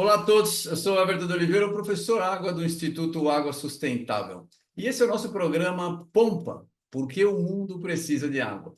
Olá a todos, eu sou Everton de Oliveira, o professor Água do Instituto Água Sustentável. E esse é o nosso programa Pompa, porque o mundo precisa de água.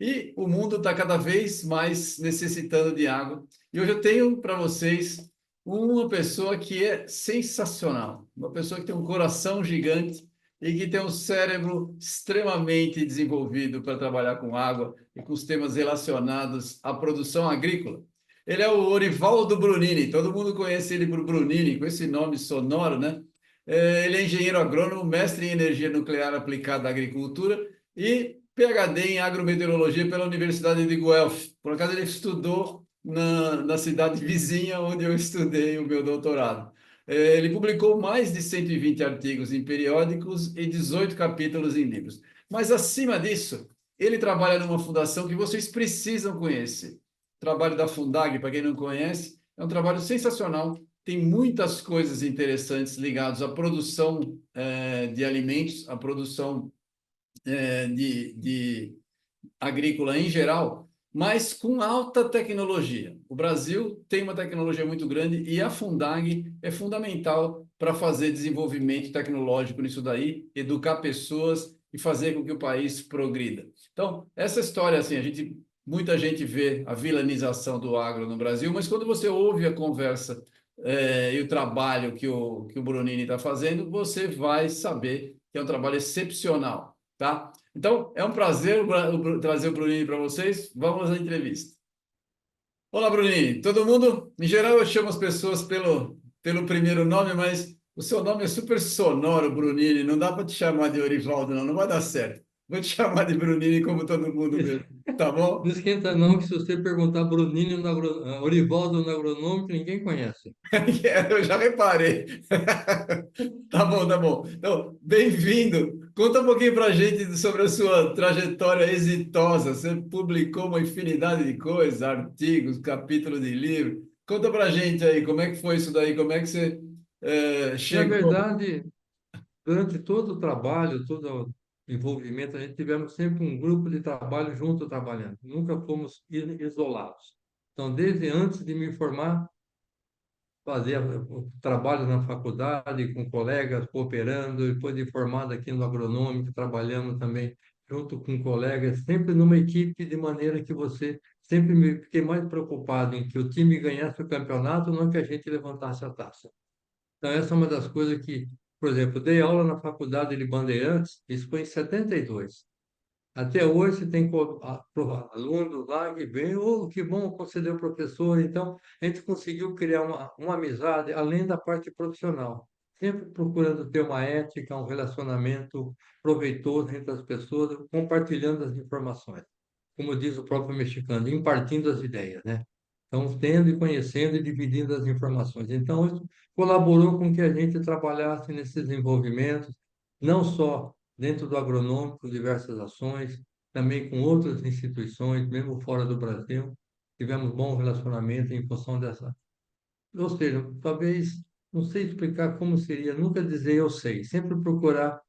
E o mundo está cada vez mais necessitando de água. E hoje eu tenho para vocês uma pessoa que é sensacional, uma pessoa que tem um coração gigante e que tem um cérebro extremamente desenvolvido para trabalhar com água e com os temas relacionados à produção agrícola. Ele é o Orivaldo Brunini, todo mundo conhece ele por Brunini, com esse nome sonoro, né? Ele é engenheiro agrônomo, mestre em energia nuclear aplicada à agricultura e PhD em agrometeorologia pela Universidade de Guelph. Por acaso ele estudou na cidade vizinha onde eu estudei o meu doutorado. Ele publicou mais de 120 artigos em periódicos e 18 capítulos em livros. Mas, acima disso, ele trabalha numa fundação que vocês precisam conhecer. O trabalho da Fundag, para quem não conhece, é um trabalho sensacional. Tem muitas coisas interessantes ligadas à produção de alimentos, à produção de agrícola em geral, mas com alta tecnologia. O Brasil tem uma tecnologia muito grande e a Fundag é fundamental para fazer desenvolvimento tecnológico nisso daí, educar pessoas e fazer com que o país progrida. Então, essa história, assim, muita gente vê a vilanização do agro no Brasil, mas quando você ouve a conversa e o trabalho que o Brunini está fazendo, você vai saber que é um trabalho excepcional, tá? Então, é um prazer trazer o Brunini para vocês. Vamos à entrevista. Olá, Brunini. Todo mundo, em geral, eu chamo as pessoas pelo primeiro nome, mas o seu nome é super sonoro, Brunini. Não dá para te chamar de Orivaldo, não. Não vai dar certo. Vou te chamar de Brunini como todo mundo mesmo. Tá Não bom? esquenta não, que se você perguntar Bruninho Orivaldo no agronômico, ninguém conhece. Eu já reparei. Tá bom, tá bom. Então, bem-vindo. Conta um pouquinho para a gente sobre a sua trajetória exitosa. Você publicou uma infinidade de coisas, artigos, capítulos de livro. Conta para a gente aí como é que foi isso daí, como é que você Na chegou. verdade, durante todo o trabalho, todo o envolvimento, a gente tivemos sempre um grupo de trabalho junto trabalhando. Nunca fomos isolados. Então, desde antes de me formar, fazia o trabalho na faculdade com colegas, cooperando, depois de formado aqui no agronômico, trabalhando também junto com colegas, sempre numa equipe, de maneira que você sempre me fiquei mais preocupado em que o time ganhasse o campeonato, não que a gente levantasse a taça. Então, essa é uma das coisas que, por exemplo, dei aula na faculdade de Bandeirantes, isso foi em 72. Até hoje tem alunos lá que vêm, oh, que bom conceder o professor. Então, a gente conseguiu criar uma amizade além da parte profissional, sempre procurando ter uma ética, um relacionamento proveitoso entre as pessoas, compartilhando as informações. Como diz o próprio mexicano, impartindo as ideias, né? Então, tendo e conhecendo e dividindo as informações. Então, isso colaborou com que a gente trabalhasse nesses desenvolvimentos, não só dentro do agronômico, diversas ações, também com outras instituições, mesmo fora do Brasil. Tivemos bom relacionamento em função dessa. Ou seja, talvez, não sei explicar como seria, nunca dizer eu sei, sempre procurar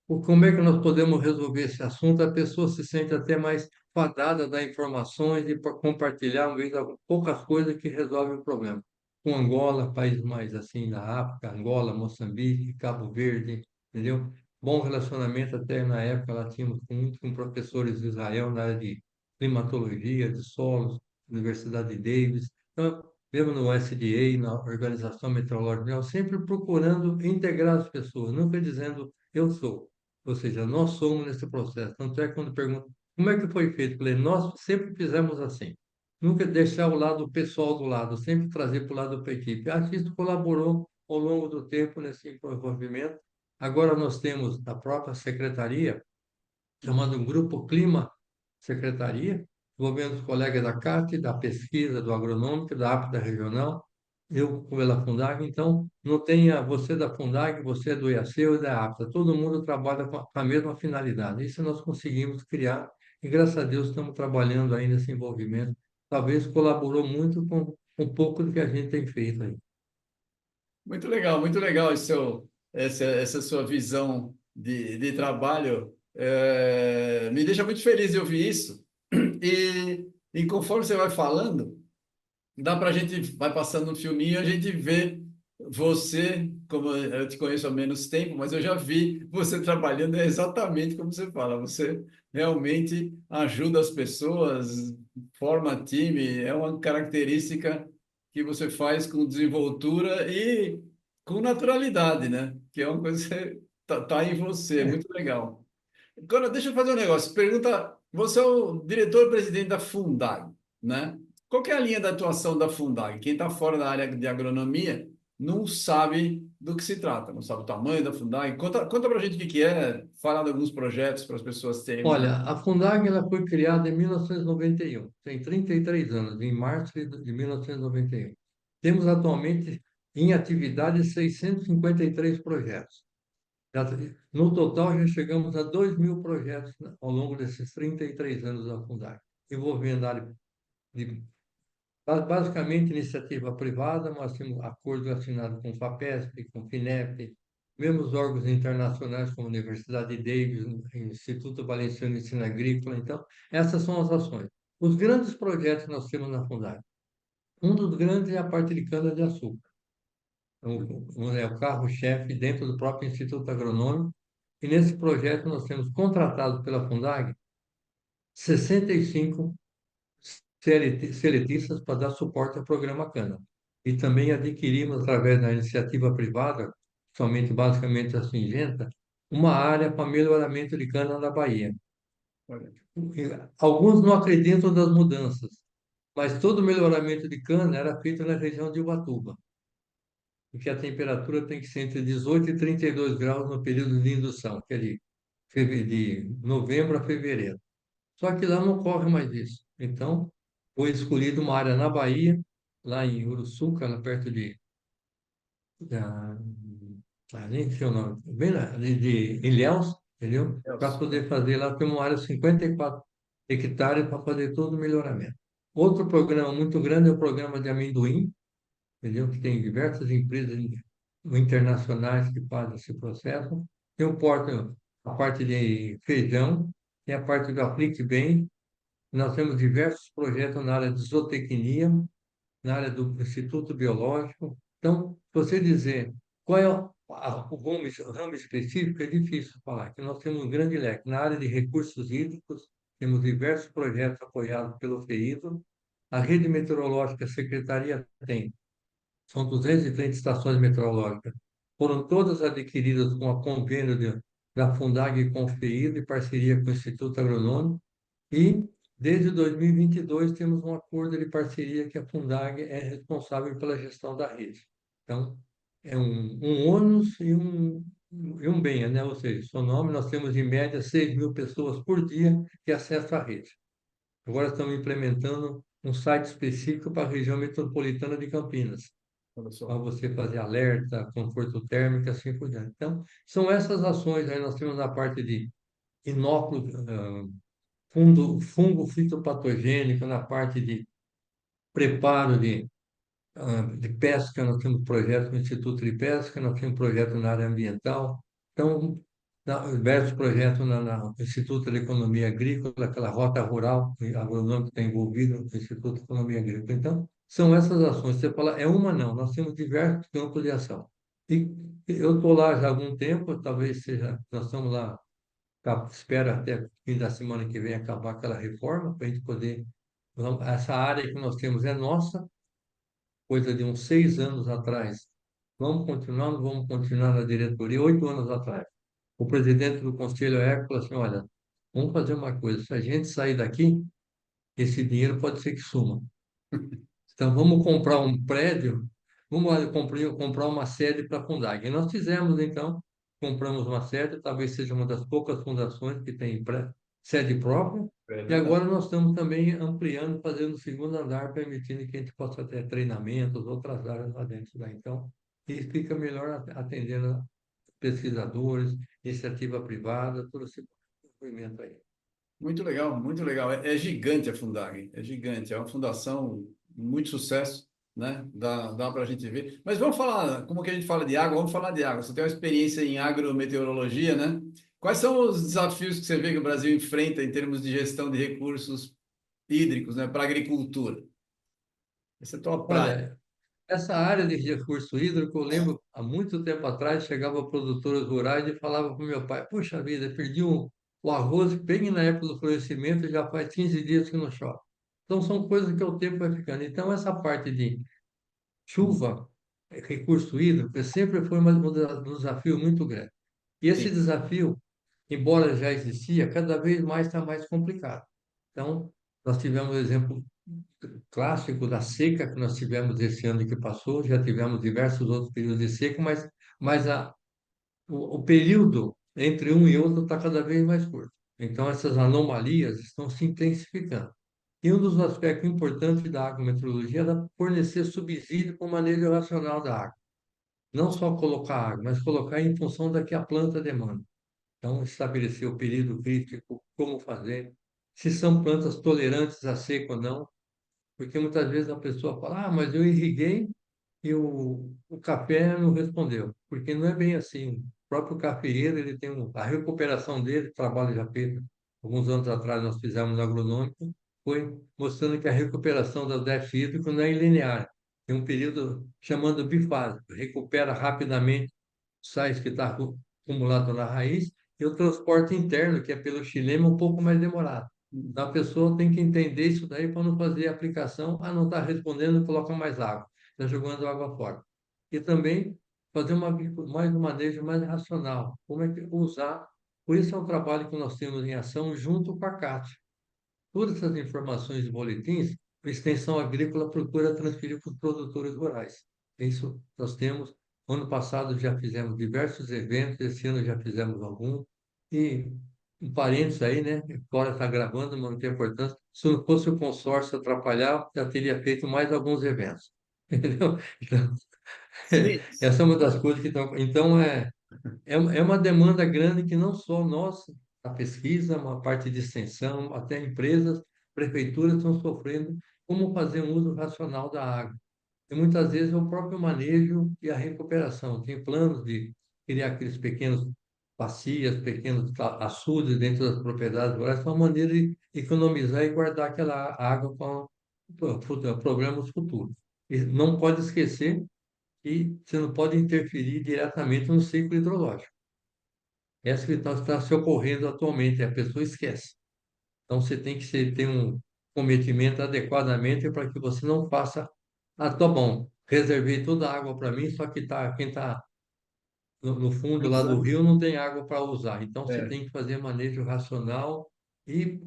como é que nós podemos resolver esse assunto. A pessoa se sente até mais fadada a dar informações e para compartilhar, uma vez, poucas coisas que resolvem o problema. Com Angola, país mais assim da África, Angola, Moçambique, Cabo Verde, entendeu? Bom relacionamento até na época lá tínhamos muito com professores de Israel na área de climatologia, de solos, Universidade de Davis. Então, mesmo no SDA, na Organização Meteorológica Mundial, sempre procurando integrar as pessoas, nunca dizendo eu sou. Ou seja, nós somos nesse processo. Tanto é que quando perguntam como é que foi feito, eu falei, nós sempre fizemos assim. Nunca deixar o lado pessoal do lado, sempre trazer para o lado da equipe. Acho que isso colaborou ao longo do tempo nesse envolvimento. Agora nós temos da própria secretaria, chamado um Grupo Clima Secretaria, envolvendo os colegas da CAT, da pesquisa, do agronômico, da APTA regional, eu pela Fundag. Então, não tenha você da Fundag, você do IAC ou da APTA, todo mundo trabalha com a mesma finalidade. Isso nós conseguimos criar e, graças a Deus, estamos trabalhando aí nesse envolvimento. Talvez colaborou muito com um pouco do que a gente tem feito aí. Muito legal essa sua visão de trabalho. Me deixa muito feliz de ouvir isso. E conforme você vai falando, dá para a gente, vai passando um filminho, a gente vê você, como eu te conheço há menos tempo, mas eu já vi você trabalhando é exatamente como você fala. Você realmente ajuda as pessoas, forma time, é uma característica que você faz com desenvoltura e com naturalidade, né? Que é uma coisa que tá em você, é É. muito legal. Agora, deixa eu fazer um negócio. Pergunta, você é o diretor-presidente da Fundag, né? Qual que é a linha da atuação da Fundag? Quem está fora da área de agronomia não sabe do que se trata, não sabe o tamanho da Fundag. Conta para a gente o que que é, fala de alguns projetos para as pessoas terem uma... Olha, a Fundag ela foi criada em 1991, tem 33 anos, em março de 1991. Temos atualmente em atividade 653 projetos. No total, já chegamos a 2.000 projetos ao longo desses 33 anos da Fundag, envolvendo a área de basicamente iniciativa privada, mas temos acordo assinado com o FAPESP, com o FINEP, mesmo os órgãos internacionais como a Universidade de Davis, Instituto Valenciano de Ensino Agrícola. Então, essas são as ações. Os grandes projetos que nós temos na Fundag. Um dos grandes é a parte de cana-de-açúcar. É o carro-chefe dentro do próprio Instituto Agronômico. E nesse projeto nós temos contratado pela Fundag 65 seletistas para dar suporte ao programa Cana. E também adquirimos, através da iniciativa privada, somente basicamente a Singenta, uma área para melhoramento de cana na Bahia. Olha, Alguns não acreditam das mudanças, mas todo melhoramento de cana era feito na região de Ubatuba, porque a temperatura tem que ser entre 18 e 32 graus no período de indução, que é de novembro a fevereiro. Só que lá não ocorre mais isso. Então, foi escolhida uma área na Bahia, lá em Uruçuca, lá perto da, nem sei o nome, bem lá, de Ilhéus, entendeu? Para Celso, poder fazer lá, tem uma área de 54 hectares para fazer todo o melhoramento. Outro programa muito grande é o programa de amendoim, entendeu? Que tem diversas empresas internacionais que fazem esse processo. Tem a parte de feijão, tem a parte do Aplique Bem. Nós temos diversos projetos na área de zootecnia, na área do Instituto Biológico. Então, se você dizer qual é o ramo específico, é difícil falar, que nós temos um grande leque. Na área de recursos hídricos, temos diversos projetos apoiados pelo FEIDO. A rede meteorológica, a Secretaria tem, são 230 estações meteorológicas. Foram todas adquiridas com a convênio da Fundag com o FEIDO, em parceria com o Instituto Agronômico. E, desde 2022, temos um acordo de parceria que a Fundag é responsável pela gestão da rede. Então, é um ônus e um bem, né? Ou seja, seu nome, nós temos em média 6.000 pessoas por dia que acessam a rede. Agora estamos implementando um site específico para a região metropolitana de Campinas, olha para só. você fazer alerta, conforto térmico, assim por diante. Então, são essas ações aí, nós temos a parte de inóculo, fungo fitopatogênico, na parte de preparo de pesca, nós temos projeto no Instituto de Pesca, nós temos projeto na área ambiental, então, diversos projetos no Instituto de Economia Agrícola, aquela rota rural, que agronômico está envolvido no Instituto de Economia Agrícola. Então, são essas ações. Você fala, é uma não, nós temos diversos campos de ação. E eu estou lá já há algum tempo, talvez seja, nós estamos lá, espera até o fim da semana que vem acabar aquela reforma, para a gente poder. Essa área que nós temos é nossa, coisa de uns 6 anos atrás. Vamos continuar na diretoria, 8 anos atrás. O presidente do Conselho Éco falou assim: olha, vamos fazer uma coisa, se a gente sair daqui, esse dinheiro pode ser que suma. Então, vamos comprar um prédio, vamos lá comprar uma sede para a Fundag. E nós fizemos, então, compramos uma sede, talvez seja uma das poucas fundações que tem sede própria, É e verdade. agora nós estamos também ampliando, fazendo o segundo andar, permitindo que a gente possa ter treinamentos, outras áreas lá dentro. Então, e fica melhor atendendo pesquisadores, iniciativa privada, todo esse movimento aí. Muito legal, muito legal. É gigante a Fundag, é gigante. É uma fundação, muito sucesso, né? Dá para a gente ver. Mas vamos falar, como que a gente fala de água? Vamos falar de água. Você tem uma experiência em agrometeorologia, né? Quais são os desafios que você vê que o Brasil enfrenta em termos de gestão de recursos hídricos, né, para a agricultura? Exceto a praia. Olha, essa área de recurso hídrico, eu lembro, há muito tempo atrás, chegava produtores rurais e falava para o meu pai, puxa vida, perdi o arroz bem na época do florescimento, já faz 15 dias que não chove. Então, são coisas que o tempo vai ficando. Então, essa parte de chuva, recurso hídrico, sempre foi um desafio muito grande. E esse Sim. desafio, embora já existia, cada vez mais está mais complicado. Então, nós tivemos o exemplo clássico da seca que nós tivemos esse ano que passou, já tivemos diversos outros períodos de seca, mas o período entre um e outro está cada vez mais curto. Então, essas anomalias estão se intensificando. E um dos aspectos importantes da agrometeorologia é fornecer subsídio para o manejo racional da água. Não só colocar água, mas colocar em função da que a planta demanda. Então, estabelecer o período crítico, como fazer, se são plantas tolerantes a seca ou não, porque muitas vezes a pessoa fala, ah, mas eu irriguei e o café não respondeu, porque não é bem assim. O próprio cafeeiro, ele tem a recuperação dele, trabalho já feito, alguns anos atrás nós fizemos no agronômico, foi mostrando que a recuperação do déficit hídrico não é linear. Tem um período chamando bifásico, recupera rapidamente sais que está acumulado na raiz, e o transporte interno, que é pelo xilema, um pouco mais demorado. Então, a pessoa tem que entender isso daí para não fazer a aplicação, ah, não está respondendo, coloca mais água, está jogando água fora. E também fazer mais um manejo mais racional. Como é que usar? Por isso é um trabalho que nós temos em ação junto com a CAT. Todas essas informações e boletins, a Extensão Agrícola procura transferir para os produtores rurais. Isso nós temos. Ano passado já fizemos diversos eventos, esse ano já fizemos algum. E, um parênteses aí, né? Agora está gravando, mas não tem importância. Se não fosse o consórcio atrapalhar, já teria feito mais alguns eventos. Entendeu? Então, Sim. essa é uma das coisas que estão. Então, é uma demanda grande que não só nós, a pesquisa, uma parte de extensão, até empresas, prefeituras estão sofrendo como fazer um uso racional da água. E muitas vezes é o próprio manejo e a recuperação. Tem planos de criar aqueles pequenos bacias, pequenos açudes dentro das propriedades rurais, uma maneira de economizar e guardar aquela água para problemas futuros. E não pode esquecer que você não pode interferir diretamente no ciclo hidrológico. Essa que está se ocorrendo atualmente, a pessoa esquece. Então, você tem que ter um cometimento adequadamente para que você não faça, ah, tá bom, reservei toda a água para mim, só que quem está no fundo lá do Usando. rio não tem água para usar. Então, você É, tem que fazer manejo racional e,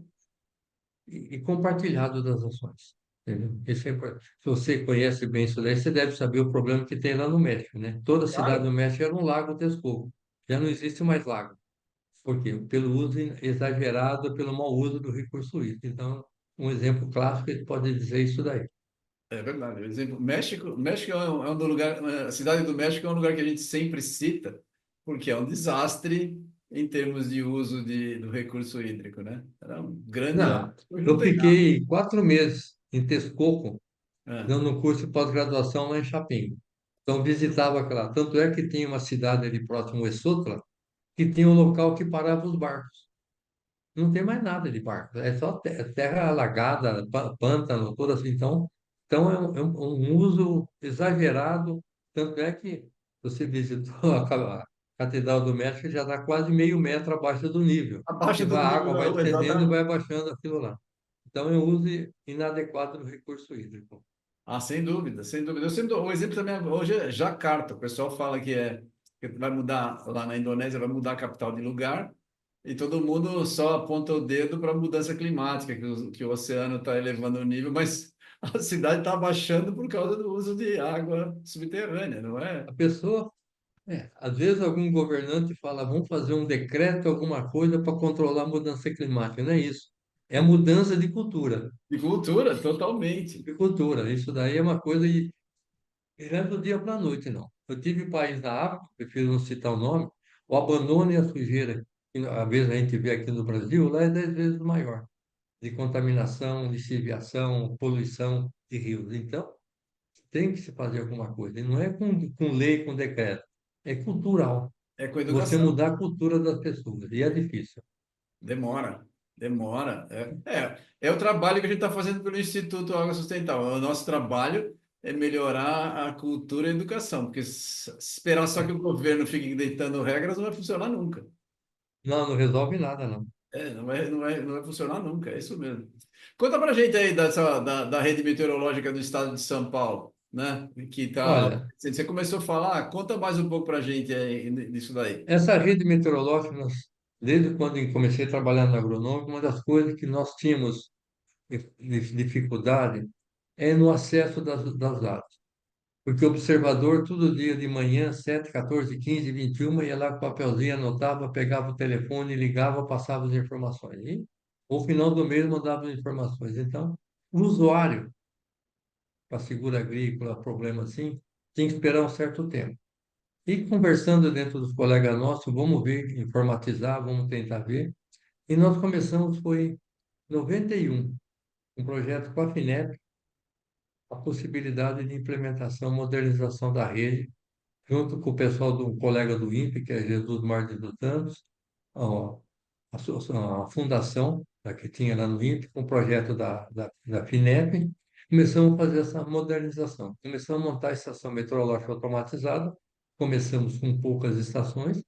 e compartilhado das ações. Entendeu? Isso é importante. Se você conhece bem isso daí, você deve saber o problema que tem lá no México, né? Toda cidade do claro. México era um lago Texcoco. Já não existe mais lago. Por quê? Pelo uso exagerado, pelo mau uso do recurso hídrico. Então, um exemplo clássico, ele pode dizer isso daí. É verdade. Por exemplo, México é um lugar, a cidade do México é um lugar que a gente sempre cita, porque é um desastre em termos de uso do recurso hídrico, né? Era um grande lago. Não, Hoje não eu tem nada. fiquei 4 meses em Texcoco, É. dando um curso de pós-graduação lá em Chapingo. Então, visitava aquela. Tanto é que tinha uma cidade ali próximo, Esotla, que tinha um local que parava os barcos. Não tem mais nada de barco, é só terra alagada, pântano, toda assim. Então é um uso exagerado. Tanto é que você visitou a Catedral do México, já está quase meio metro abaixo do nível. E Abaixo do a nível água da vai rua, descendendo e exatamente. vai baixando aquilo lá. Então é um uso inadequado do recurso hídrico. Ah, sem dúvida, sem dúvida. Eu sempre dou, o exemplo também hoje é Jacarta. O pessoal fala que vai mudar lá na Indonésia, vai mudar a capital de lugar, e todo mundo só aponta o dedo para a mudança climática, que o oceano está elevando o nível, mas a cidade está abaixando por causa do uso de água subterrânea, não é? A pessoa, às vezes algum governante fala, vamos fazer um decreto, alguma coisa para controlar a mudança climática. Não é isso. É a mudança de cultura. De cultura, totalmente. De cultura. Isso daí é uma coisa e não é do dia para a noite, não. Eu tive país na África, prefiro não citar o nome, o abandono e a sujeira, que às vezes a gente vê aqui no Brasil, lá é 10 vezes maior, de contaminação, lixiviação, poluição de rios. Então, tem que se fazer alguma coisa. E não é com lei, com decreto. É cultural. É com Você educação. mudar a cultura das pessoas. E é difícil. Demora. Demora. É o trabalho que a gente está fazendo pelo Instituto Água Sustentável. O nosso trabalho é melhorar a cultura e a educação, porque esperar só que o governo fique deitando regras não vai funcionar nunca. Não, não resolve nada, não. Não vai funcionar nunca, é isso mesmo. Conta pra gente aí da rede meteorológica do estado de São Paulo, né? Que tá, Olha, você começou a falar, conta mais um pouco pra gente aí disso daí. essa rede meteorológica, desde quando eu comecei a trabalhar na agronômica, uma das coisas que nós tínhamos dificuldade é no acesso das dados. Porque o observador, todo dia de manhã, 7, 14, 15, 21, ia lá com o papelzinho, anotava, pegava o telefone, ligava, passava as informações. E, no final do mês, mandava as informações. Então, o usuário, para seguro agrícola, problema assim, tinha que esperar um certo tempo. E conversando dentro dos colegas nossos, vamos ver, informatizar, vamos tentar ver. E nós começamos, foi em 91, um projeto com a FINEP, a possibilidade de implementação, modernização da rede, junto com o pessoal do colega do INPE, que é Jesus Martins dos Santos, a, a fundação que tinha lá no INPE, com o projeto da FINEP, começamos a fazer essa modernização. Começamos a montar a estação meteorológica automatizada, começamos com poucas estações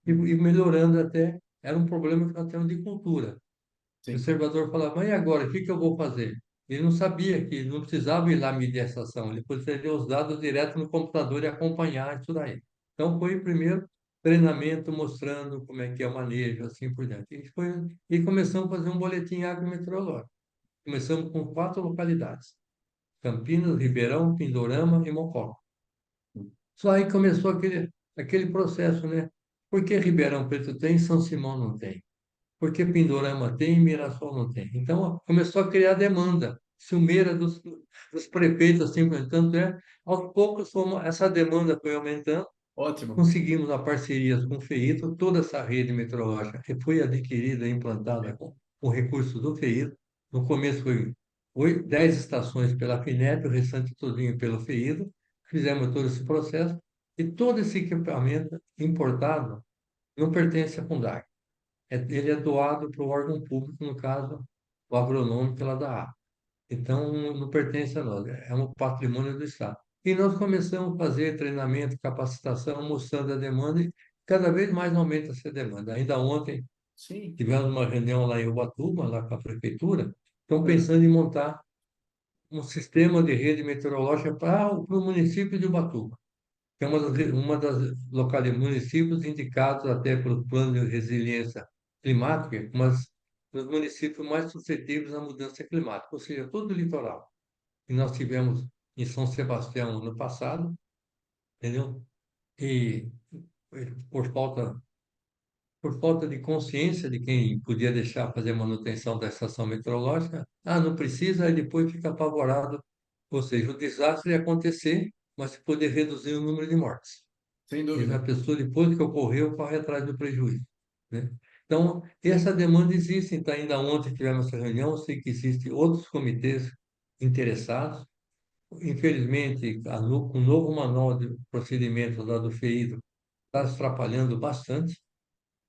e melhorando até, era um problema que nós temos de cultura. O Sim. observador falava, mas e agora, o que que eu vou fazer? Ele não sabia que não precisava ir lá medir a estação, ele poderia ter os dados direto no computador e acompanhar isso daí. Então, foi o primeiro treinamento mostrando como é que é o manejo, assim por diante. E começamos a fazer um boletim agrometeorológico. Começamos com 4 localidades: Campinas, Ribeirão, Pindorama e Mococa. Só aí começou aquele processo, né? Por que Ribeirão Preto tem, São Simão não tem? Porque Pindorama tem e Mirassol não tem. Então, começou a criar demanda ciumeira dos prefeitos, assim, portanto, aos poucos essa demanda foi aumentando, Ótimo. conseguimos a parcerias com o FEITO, toda essa rede meteorológica que foi adquirida e implantada com recursos do FEITO. No começo foi 10 estações pela FINEP, o restante todinho pelo FEITO. Fizemos todo esse processo e todo esse equipamento importado não pertence à Fundac. Ele é doado para o órgão público, no caso, o agronômico lá da APA. Então, não pertence a nós, é um patrimônio do Estado. E nós começamos a fazer treinamento, capacitação, mostrando a demanda e cada vez mais aumenta essa demanda. Ainda ontem Sim. tivemos uma reunião lá em Ubatuba, lá com a prefeitura, estão É. pensando em montar um sistema de rede meteorológica para o município de Ubatuba, que é uma das municípios indicados até pelo Plano de Resiliência Climática, mas os municípios mais suscetíveis à mudança climática, ou seja, todo o litoral. E nós tivemos em São Sebastião ano passado, entendeu? E por falta, por falta de consciência de quem podia deixar fazer manutenção da estação meteorológica, não precisa, aí depois fica apavorado. Ou seja, o desastre ia acontecer, mas se poder reduzir o número de mortes. Sem E a dúvida. pessoa, depois que ocorreu, corre atrás do prejuízo, né? Então, essa demanda existe. Então, ainda ontem tivemos essa reunião, eu sei que existem outros comitês interessados. Infelizmente, com o novo manual de procedimentos lá do FEIDO, está se atrapalhando bastante.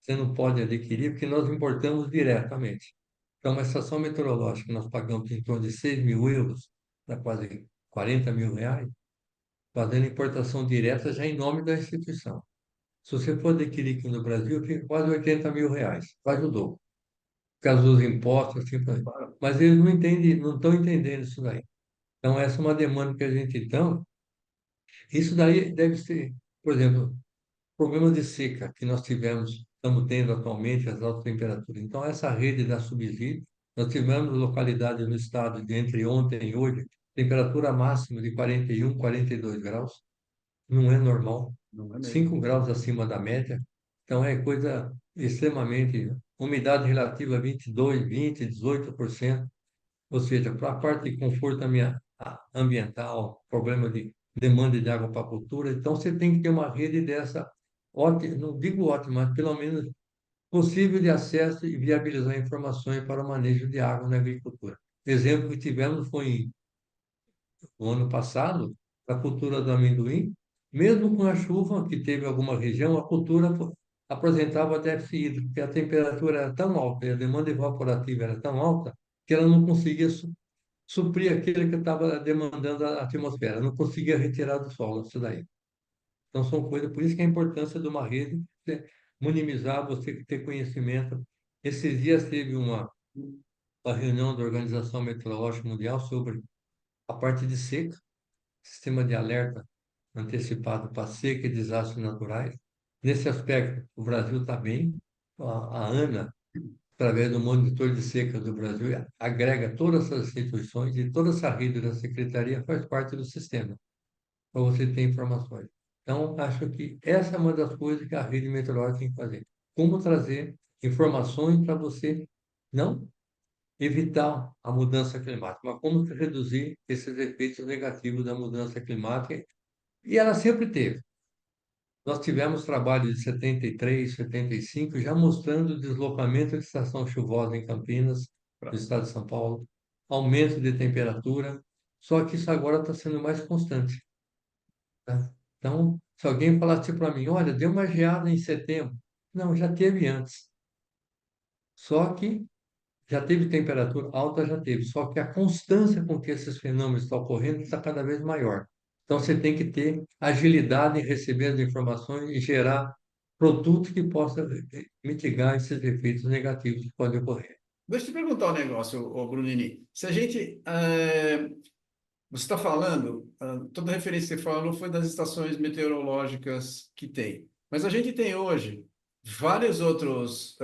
Você não pode adquirir, porque nós importamos diretamente. Então, uma estação meteorológica, nós pagamos em torno de 6 mil euros, dá quase 40 mil reais, fazendo importação direta já em nome da instituição. Se você for adquirir aqui no Brasil, fica quase 80 mil reais, quase o dobro, por causa dos impostos, assim, Claro. mas eles não entendem, não estão entendendo isso daí. Então, essa é uma demanda que a gente então, isso daí deve ser, por exemplo, problemas de seca que nós tivemos, estamos tendo atualmente, as altas temperaturas. Então, essa rede dá subsídio. Nós tivemos localidades no estado de entre ontem e hoje, temperatura máxima de 41, 42 graus, não é normal, Não é mesmo. 5 graus acima da média. Então, é coisa extremamente. Umidade relativa 22, 20, 18%. Ou seja, para a parte de conforto ambiental, problema de demanda de água para a cultura, então você tem que ter uma rede dessa, ótima, não digo ótima, mas pelo menos possível de acesso e viabilizar informações para o manejo de água na agricultura. Exemplo que tivemos foi no ano passado, a cultura do amendoim, mesmo com a chuva que teve em alguma região, a cultura apresentava déficit hídrico, porque a temperatura era tão alta e a demanda evaporativa era tão alta que ela não conseguia suprir aquilo que estava demandando a atmosfera, não conseguia retirar do solo isso daí. Então, são coisas, por isso que a importância de uma rede, você minimizar, você ter conhecimento. Esses dias teve uma reunião da Organização Meteorológica Mundial sobre a parte de seca, sistema de alerta antecipado para seca e desastres naturais. Nesse aspecto, o Brasil está bem. A ANA, através do monitor de seca do Brasil, agrega todas essas instituições e toda essa rede da secretaria faz parte do sistema, para você ter informações. Então, acho que essa é uma das coisas que a rede meteorológica tem que fazer. Como trazer informações para você não evitar a mudança climática, mas como reduzir esses efeitos negativos da mudança climática. E ela sempre teve. Nós tivemos trabalho de 73, 75, já mostrando o deslocamento de estação chuvosa em Campinas, no estado de São Paulo, aumento de temperatura, só que isso agora está sendo mais constante. Tá? Então, se alguém falasse para mim, olha, deu uma geada em setembro. Não, já teve antes. Só que já teve temperatura alta, já teve. Só que a constância com que esses fenômenos estão ocorrendo está cada vez maior. Então, você tem que ter agilidade em receber as informações e gerar produtos que possam mitigar esses efeitos negativos que podem ocorrer. Deixa eu te perguntar um negócio, ô Brunini. Se a gente. Você está falando, toda a referência que você falou foi das estações meteorológicas que tem. Mas a gente tem hoje vários outros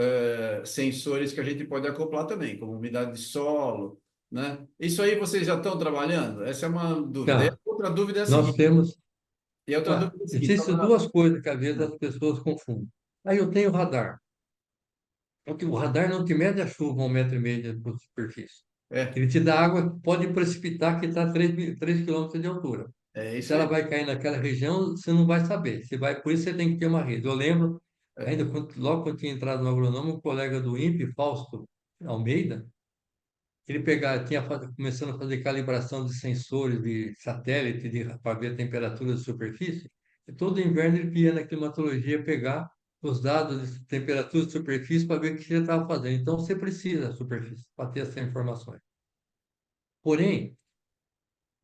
sensores que a gente pode acoplar também, como umidade de solo, né? Isso aí vocês já estão trabalhando? Essa é uma dúvida. E a Tá, outra dúvida é a nós seguinte. temos. E a outra Tá, dúvida é a seguinte. existem duas coisas que às vezes as pessoas confundem. Aí eu tenho radar. Porque o radar não te mede a chuva a 1,5 m de superfície. É, Ele te dá água, pode precipitar que está a 3 quilômetros de altura. é Se isso ela aí. vai cair naquela região, você não vai saber. Por isso você tem que ter uma rede. Eu lembro, É, ainda logo quando eu tinha entrado no agronômico, um colega do INPE, Fausto Almeida, ele começando a fazer calibração de sensores de satélite para ver a temperatura de superfície. E todo inverno ele ia na climatologia pegar os dados de temperatura de superfície para ver o que você estava fazendo. Então você precisa da superfície para ter essas informações. Porém,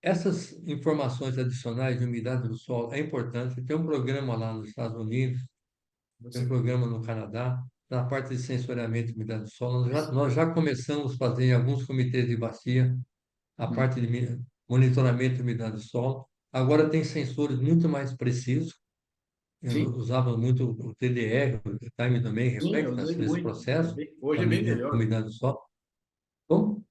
essas informações adicionais de umidade do solo é importante. Tem um programa lá nos Estados Unidos, tem um você, programa no Canadá, na parte de sensoriamento de umidade do solo. Nós já começamos a fazer em alguns comitês de bacia a hum, parte de monitoramento de umidade do solo. Agora tem sensores muito mais precisos. Eu sim, usava muito o TDR, o Time Domain sim, eu Reflectance, usei nesse muito. processo, Hoje para é bem medir a melhor. umidade do solo. Bom,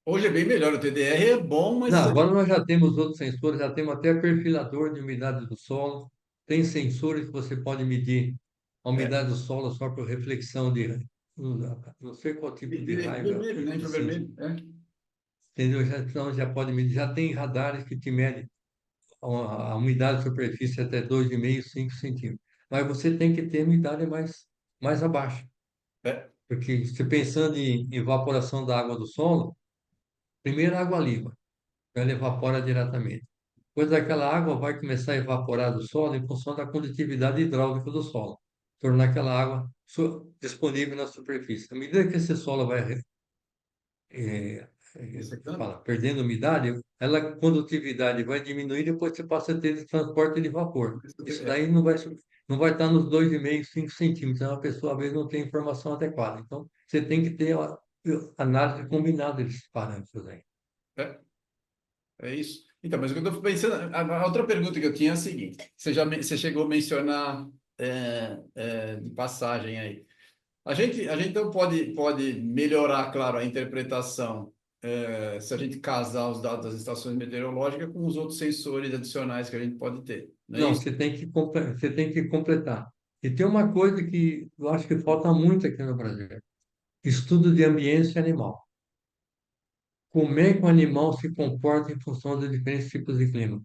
Hoje é bem melhor. O TDR é bom, não, mas agora nós já temos outros sensores, já temos até perfilador de umidade do solo. Tem sensores que você pode medir a é, umidade do solo só por reflexão não sei qual tipo de raio, vermelho, né? Infravermelho. É. entendeu? Então já pode medir, já tem radares que te medem a umidade de superfície até 2,5, 5 centímetros. Mas você tem que ter umidade mais abaixo, É. porque se pensando em evaporação da água do solo, primeiro a água limpa, ela evapora diretamente. Depois aquela água vai começar a evaporar do solo em função da condutividade hidráulica do solo, tornar aquela água disponível na superfície. À medida que esse solo vai Secando? fala, perdendo umidade, ela, a condutividade vai diminuir, depois você passa a ter transporte de vapor. Isso É. daí não vai estar nos 2,5, 5 centímetros. Então, a pessoa, às vezes, não tem informação adequada. Então, você tem que ter a análise combinada desses parâmetros aí. É. É isso. Então, mas o que eu estou pensando, a outra pergunta que eu tinha é a seguinte: você chegou a mencionar de passagem aí. A gente então pode melhorar, claro, a interpretação se a gente casar os dados das estações meteorológicas com os outros sensores adicionais que a gente pode ter, não é Não, isso? você tem que completar. E tem uma coisa que eu acho que falta muito aqui no Brasil: estudo de ambiente animal. Como é que o animal se comporta em função de diferentes tipos de clima?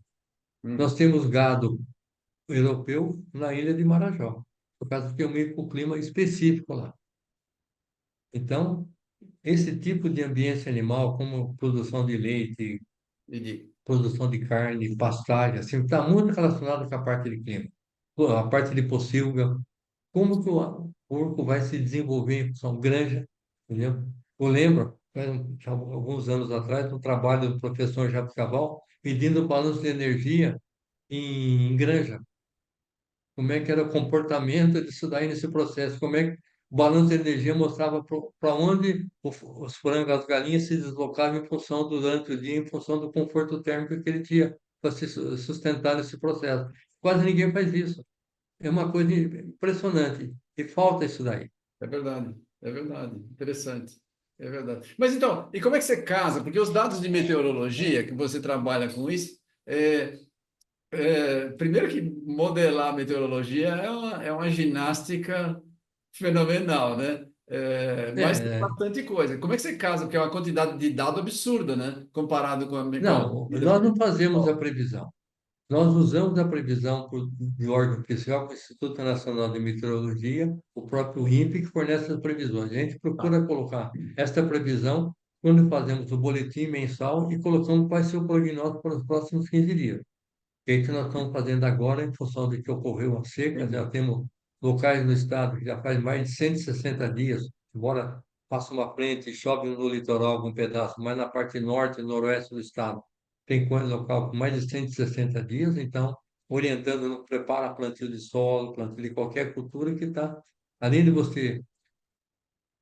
Nós Hum, temos gado europeu na ilha de Marajó, por causa que tem um microclima específico lá. Então, esse tipo de ambiente animal, como produção de leite, entendi. produção de carne, pastagem, assim, está muito relacionado com a parte de clima. Pô, a parte de pocilga. como que o porco vai se desenvolver em função granja, entendeu? Eu lembro, já alguns anos atrás, um trabalho do professor Jabuticabal medindo balanço de energia em granja. Como é que era o comportamento disso daí nesse processo? Como é que o balanço de energia mostrava para onde os frangos, as galinhas se deslocavam em função durante o dia, em função do conforto térmico que ele tinha para se sustentar nesse processo. Quase ninguém faz isso. É uma coisa impressionante. E falta isso daí. É verdade, interessante, é verdade. Mas então, e como é que você casa? Porque os dados de meteorologia, que você trabalha com isso, primeiro que modelar a meteorologia é uma ginástica fenomenal, né? Mas tem É, bastante coisa. Como é que você casa? Porque é uma quantidade de dado absurda, né? Comparado com a não, vida nós não fazemos a pessoal. previsão. Nós usamos a previsão de órgão oficial, com o Instituto Nacional de Meteorologia, o próprio INPE, que fornece as previsões. A gente Tá. procura colocar esta previsão quando fazemos o boletim mensal e colocamos quais ser o prognóstico para os próximos 15 dias. Que é isso que nós estamos fazendo agora, em função de que ocorreu uma seca, já Entendi. temos locais no estado que já faz mais de 160 dias, embora faça uma frente e chove no litoral algum pedaço, mas na parte norte e noroeste do estado tem coisa local com mais de 160 dias, então, orientando no prepara plantio de solo, plantio de qualquer cultura que está, além de você,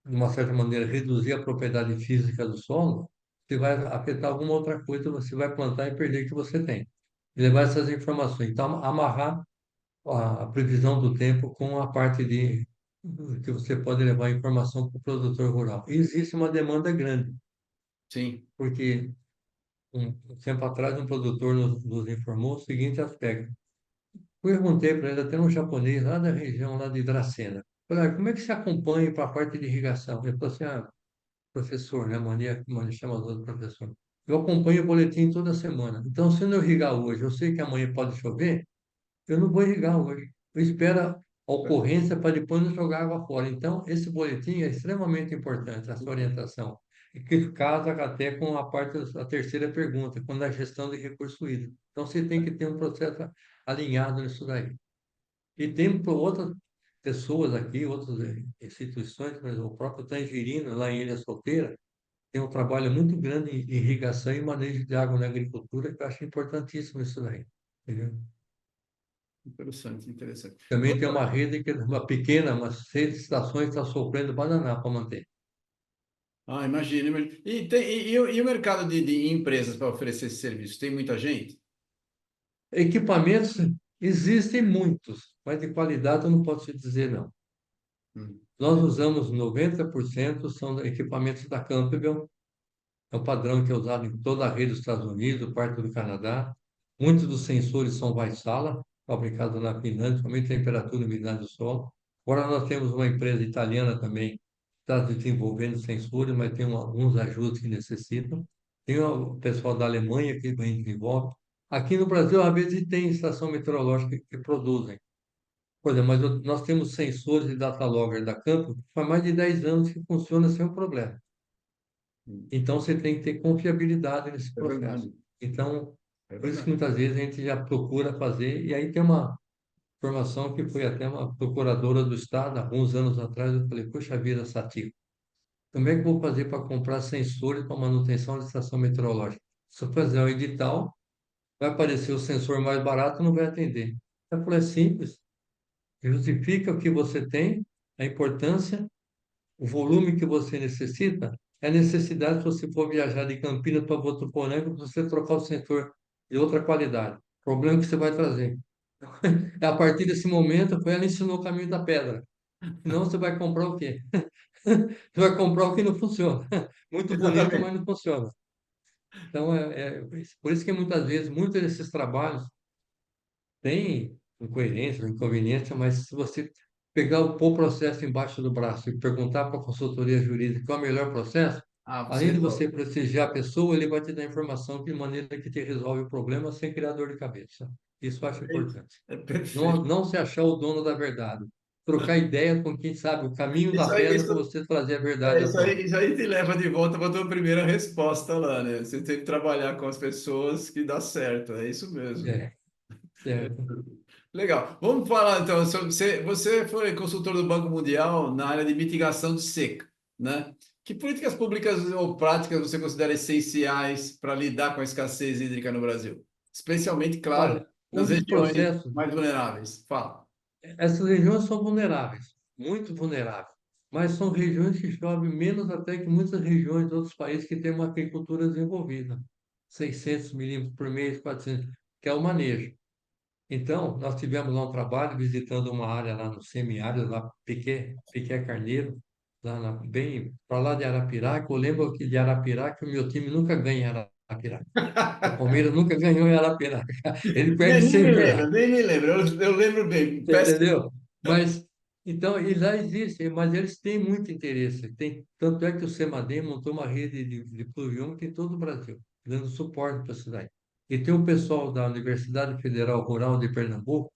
de uma certa maneira, reduzir a propriedade física do solo, você vai afetar alguma outra coisa, você vai plantar e perder o que você tem e levar essas informações. Então, amarrar a previsão do tempo com a parte de que você pode levar informação para o produtor rural. E existe uma demanda grande, Sim. porque um tempo atrás um produtor nos informou o seguinte aspecto. Perguntei para ele, até um japonês lá da região lá de Dracena. Falei, "Ah, como é que se acompanha para a parte de irrigação?" Ele falou assim, professor, né? Mania chama do professor. Eu acompanho o boletim toda semana. Então, se eu não irrigar hoje, eu sei que amanhã pode chover, eu não vou irrigar hoje. Eu espero a ocorrência para depois não jogar água fora. Então, esse boletim é extremamente importante, essa orientação. E que casa até com a parte da terceira pergunta, quando a gestão de recurso hídrico. Então, você tem que ter um processo alinhado nisso daí. E tem outras pessoas aqui, outras instituições, por exemplo, o próprio Tangerino, lá em Ilha Solteira, tem um trabalho muito grande em irrigação e manejo de água na agricultura, que eu acho importantíssimo isso daí. Entendeu? Interessante, interessante. Também tem uma rede que uma pequena, umas 6 estações está sofrendo bananá para manter. Imagina, imagina. E o mercado de empresas para oferecer esse serviço? Tem muita gente? Equipamentos existem muitos, mas de qualidade eu não posso te dizer não. Hum. Nós usamos 90% são equipamentos da Campbell, é o padrão que é usado em toda a rede dos Estados Unidos, parte do Canadá. Muitos dos sensores são Vaisala, fabricados na Finlândia, somente temperatura e umidade do solo. Agora nós temos uma empresa italiana também que está desenvolvendo sensores, mas tem alguns ajustes que necessitam. Tem o pessoal da Alemanha que vem desenvolve. Aqui no Brasil, às vezes, tem estação meteorológica que produzem. Por exemplo, mas nós temos sensores e data logger da Campo que faz mais de 10 anos que funciona sem um problema. Hum. Então, você tem que ter confiabilidade nesse É processo. verdade, Então, é por isso que verdade. muitas vezes a gente já procura fazer, e aí tem uma formação que foi até uma procuradora do Estado, há alguns anos atrás, eu falei, puxa vida, Sati, como é que eu vou fazer para comprar sensores para manutenção de estação meteorológica? Se eu fazer um edital, vai aparecer o sensor mais barato, não vai atender. Eu falei, é simples, justifica o que você tem, a importância, o volume que você necessita, é a necessidade se você for viajar de Campinas para Votuporanga, você trocar o sensor de outra qualidade. Problema que você vai trazer. A partir desse momento, foi ela ensinou o caminho da pedra. Senão você vai comprar o quê? Você vai comprar o que não funciona. Muito bonito, mas Exatamente. não funciona. Então, por isso que muitas vezes, muitos desses trabalhos têm incoerência, inconveniência, mas se você pegar pôr o processo embaixo do braço e perguntar para a consultoria jurídica qual é o melhor processo, Você além de você resolve. prestigiar a pessoa, ele vai te dar informação de maneira que te resolve o problema sem criar dor de cabeça. Isso eu acho Perfeito. importante. É Não, perfeito. não se achar o dono da verdade. Trocar ideia com quem sabe o caminho da Isso aí, pedra isso, para você trazer a verdade à tona. isso aí te leva de volta para a tua primeira resposta lá, né? Você tem que trabalhar com as pessoas que dá certo. É isso mesmo. É. certo? Legal. Vamos falar então sobre você foi consultor do Banco Mundial na área de mitigação de seca, né? Que políticas públicas ou práticas você considera essenciais para lidar com a escassez hídrica no Brasil? Especialmente, claro, Olha, um nas dos regiões processos, mais vulneráveis. Fala. essas regiões são vulneráveis, muito vulneráveis, mas são regiões que chovem menos até que muitas regiões de outros países que têm uma agricultura desenvolvida. 600 milímetros por mês, 400, que é o manejo. Então, nós tivemos lá um trabalho visitando uma área lá no semiárido, lá Piqué Carneiro, bem para lá de Arapiraca. Eu lembro que de Arapiraca o meu time nunca ganha em Arapiraca. O Palmeiras nunca ganhou em Arapiraca. Ele perde Nem me sempre lá. lembro, nem me lembro. Eu lembro bem. Você entendeu? Mas, então, e lá existe, mas eles têm muito interesse. Tanto é que o CEMADEM montou uma rede de pluviômetro em todo o Brasil, dando suporte para isso daí. E tem o pessoal da Universidade Federal Rural de Pernambuco,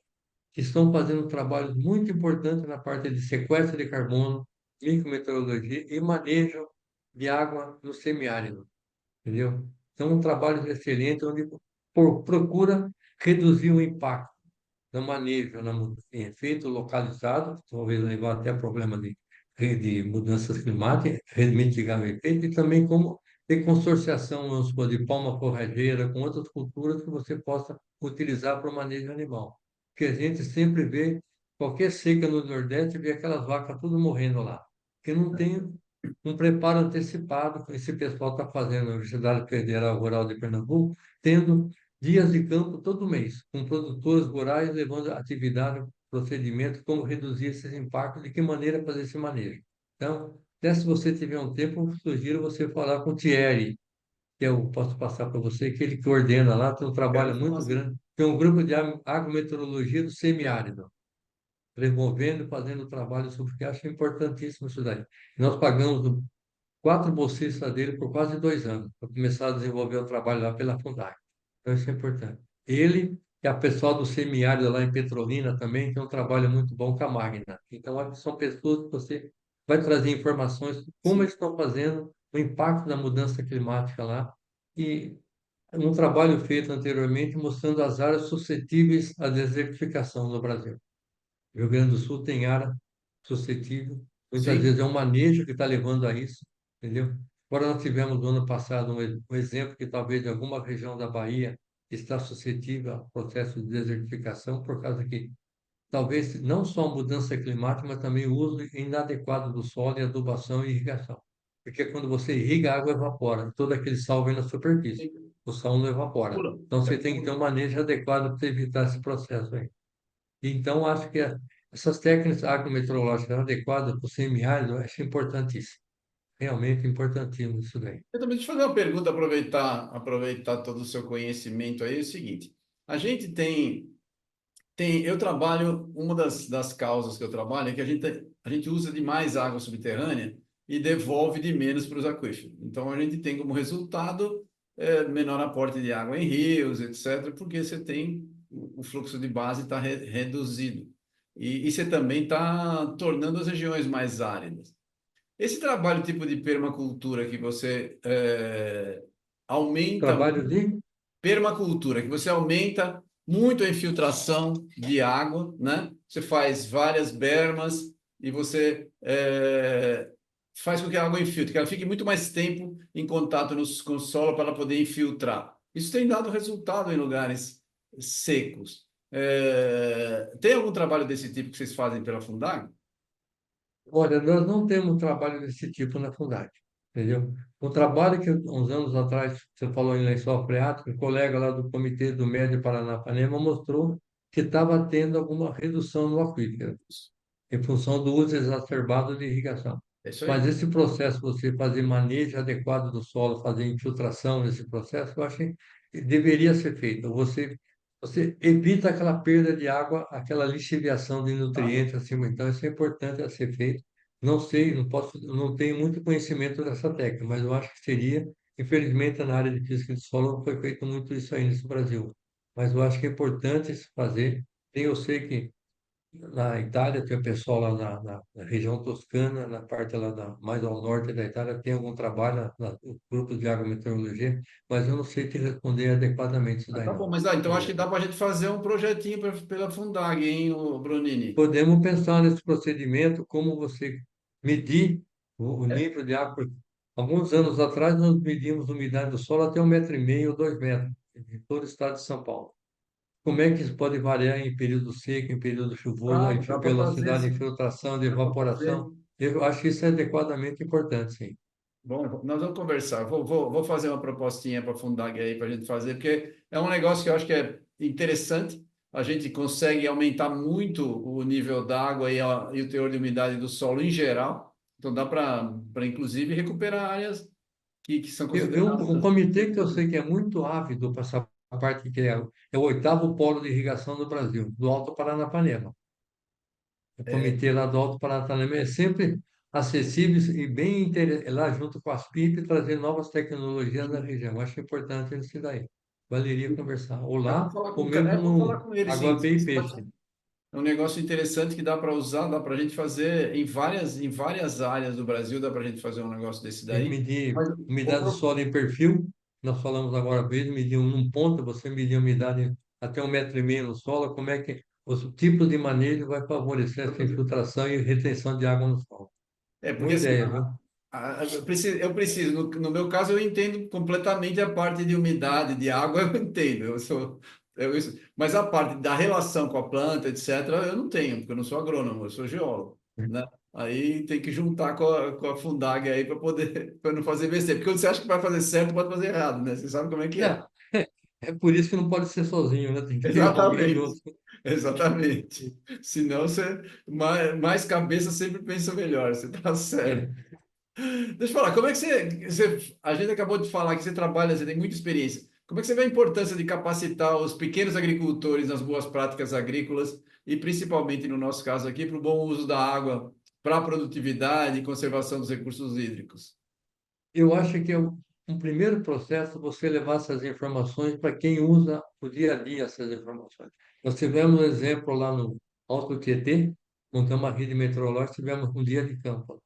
que estão fazendo um trabalho muito importante na parte de sequestro de carbono, micrometeorologia e manejo de água no semiárido, entendeu? Então, um trabalho excelente onde procura reduzir o impacto no manejo, em efeito localizado, talvez levar até a problema de mudanças climáticas, mitigar o efeito, e também como ter consorciação, vamos supor, de palma forrageira com outras culturas que você possa utilizar para o manejo animal. Porque a gente sempre vê, qualquer seca no Nordeste, vê aquelas vacas tudo morrendo lá, que não tem um preparo antecipado que esse pessoal está fazendo na Universidade Federal Rural de Pernambuco, tendo dias de campo todo mês, com produtores rurais levando atividade, procedimento, como reduzir esses impactos, de que maneira fazer esse manejo. Então, até se você tiver um tempo, eu sugiro você falar com o Thierry, que eu posso passar para você, que ele coordena lá, tem um Quero trabalho falar muito assim. grande. Tem um grupo de agrometeorologia do semiárido, promovendo, fazendo trabalho sobre que eu acho importantíssimo isso daí. Nós pagamos 4 bolsistas dele por quase 2 anos, para começar a desenvolver o trabalho lá pela Fundac. Então, isso é importante. Ele e a pessoal do semiárido lá em Petrolina também tem um trabalho muito bom com a Magna. Então, são pessoas que você vai trazer informações de como Sim. eles estão fazendo o impacto da mudança climática lá. E um trabalho feito anteriormente mostrando as áreas suscetíveis à desertificação no Brasil. O Rio Grande do Sul tem área suscetível, muitas Sim. vezes é um manejo que está levando a isso, entendeu? Agora nós tivemos no ano passado um exemplo que talvez em alguma região da Bahia está suscetível ao processo de desertificação, por causa que talvez não só a mudança climática, mas também o uso inadequado do solo e adubação e irrigação. Porque quando você irriga, a água evapora, todo aquele sal vem na superfície, Sim. o sal não evapora. Pula. Então É você tem que ter pula. um manejo adequado para evitar esse processo aí. Então, acho que essas técnicas agrometeorológicas adequadas para o semiárido, eu acho importantíssimo. Realmente importantíssimo isso daí. Eu também deixa eu fazer uma pergunta, aproveitar todo o seu conhecimento aí, é o seguinte. A gente eu trabalho, uma das causas que eu trabalho é que a gente usa demais água subterrânea e devolve de menos para os aquíferos. Então, a gente tem como resultado menor aporte de água em rios, etc., porque você tem o fluxo de base está reduzido. E você também está tornando as regiões mais áridas. Esse trabalho tipo de permacultura que você aumenta Trabalho de permacultura, que você aumenta muito a infiltração de água, né? Você faz várias bermas e você faz com que a água infiltre, que ela fique muito mais tempo em contato com o solo para ela poder infiltrar. Isso tem dado resultado em lugares secos. Tem algum trabalho desse tipo que vocês fazem pela Fundag? Olha, nós não temos um trabalho desse tipo na Fundad, entendeu? O trabalho que uns anos atrás, você falou em lençol freático, um colega lá do Comitê do Médio Paranapanema mostrou que estava tendo alguma redução no aquífero, em função do uso exacerbado de irrigação. É isso Mas aí. esse processo, você fazer manejo adequado do solo, fazer infiltração nesse processo, eu acho que deveria ser feito. Você evita aquela perda de água, aquela lixiviação de Tá? nutrientes acima. Então, isso é importante a ser feito. Não sei, não posso, não tenho muito conhecimento dessa técnica, mas eu acho que seria. Infelizmente, na área de física de solo não foi feito muito isso aí nesse Brasil. Mas eu acho que é importante se fazer. Eu sei que Na Itália, tem o pessoal lá na região toscana, na parte lá mais ao norte da Itália, tem algum trabalho, o grupo de agrometeorologia, mas eu não sei te responder adequadamente isso Ah, daí, tá bom, não. mas então acho que É, dá para a gente fazer um projetinho pela Fundag, hein, o Bronini? podemos pensar nesse procedimento, como você medir o nível de água. Alguns anos atrás, nós medimos a umidade do solo até 1,5 m, 2 metros, em todo o estado de São Paulo. Como é que isso pode variar em período seco, em período chuvoso, a Dá para fazer, velocidade de sim. infiltração, de Dá para evaporação? fazer. Eu acho que isso é adequadamente importante, sim. Bom, nós vamos conversar. Vou fazer uma propostinha para a Fundag aí para a gente fazer, porque é um negócio que eu acho que é interessante. A gente consegue aumentar muito o nível d'água e o teor de umidade do solo em geral. Então dá para inclusive recuperar áreas que são Um consideradas comitê que eu perdidas. sei que é muito ávido para essa parte, que é o oitavo polo de irrigação do Brasil, do Alto Paranapanema. O É, comitê lá do Alto Paranapanema é sempre acessível e bem lá junto com as PIP, trazer novas tecnologias na região. Acho importante isso daí. Valeria conversar. Ou é para lá, falar ou mesmo vou falar no com ele, sim. Água Pay e Peixe. É um negócio interessante que dá para usar, dá para a gente fazer em várias áreas do Brasil, dá para a gente fazer um negócio desse E daí. medir Mas o umidade do pro- solo em perfil. Nós falamos agora mesmo, medir num ponto, você medir a umidade até 1,5 m no solo, como é que os tipos de manejo vai favorecer essa infiltração e retenção de água no solo. Porque Boa assim, ideia, viu? eu preciso no meu caso, eu entendo completamente a parte de umidade, de água, eu entendo, mas a parte da relação com a planta, etc., eu não tenho, porque eu não sou agrônomo, eu sou geólogo, né? Aí tem que juntar com a Fundag aí para poder, para não fazer besteira, porque quando você acha que vai fazer certo, pode fazer errado, né? Você sabe como é que é. Não, é por isso que não pode ser sozinho, né? Tem que ter alguém junto. Exatamente, exatamente. Senão você, mais cabeça sempre pensa melhor, você está certo. É. Deixa eu falar, como é que a gente acabou de falar que você trabalha, você tem muita experiência. Como é que você vê a importância de capacitar os pequenos agricultores nas boas práticas agrícolas e principalmente no nosso caso aqui para o bom uso da água, para a produtividade e conservação dos recursos hídricos? Eu acho que é um primeiro processo você levar essas informações para quem usa o dia a dia essas informações. Nós tivemos um exemplo lá no Alto Tietê, montamos uma rede meteorológica, tivemos um dia de campo.